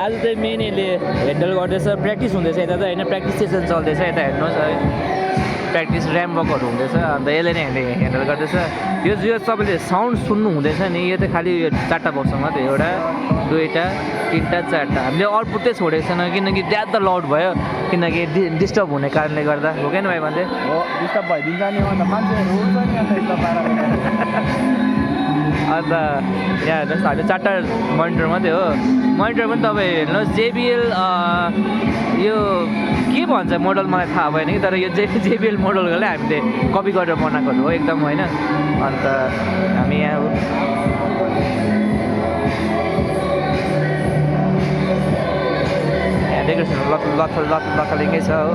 आज चाहिँ मेन यसले ह्यान्डल गर्दैछ प्र्याक्टिस हुँदैछ यता त होइन प्र्याक्टिस सेसन चल्दैछ यता हेर्नुहोस् है प्र्याक्टिस ऱ्याम वर्कहरू हुँदैछ अन्त यसले नै ह्यान्डल गर्दैछ यो तपाईँले साउन्ड सुन्नु हुँदैछ नि यो त खालि यो 4टा बक्स मात्रै एउटा 2टा 3टा 4टा हामीले आउटपुटै छोडेको छैन किनकि ज्यादा लाउड भयो किनकि डिस्टर्ब हुने कारणले गर्दा हो क्या भाइ भन्दै हो डिस्टर्ब भइदिन्छ नि अन्त मान्छेहरू उठ्छ नि अन्त यस्तो पाराले अन्त यहाँ हेर्नुहोस् हामीले 4टा मोनिटर मात्रै हो मोनिटर पनि तपाईँ हेर्नुहोस् JBL यो के भन्छ मोडल मलाई थाहा भएन कि तर यो JBL मोडलकोले हामीले कपी गरेर बनाएको हो एकदम होइन अन्त हामी यहाँ डेकोरेसन लथलिङ्गै छ हो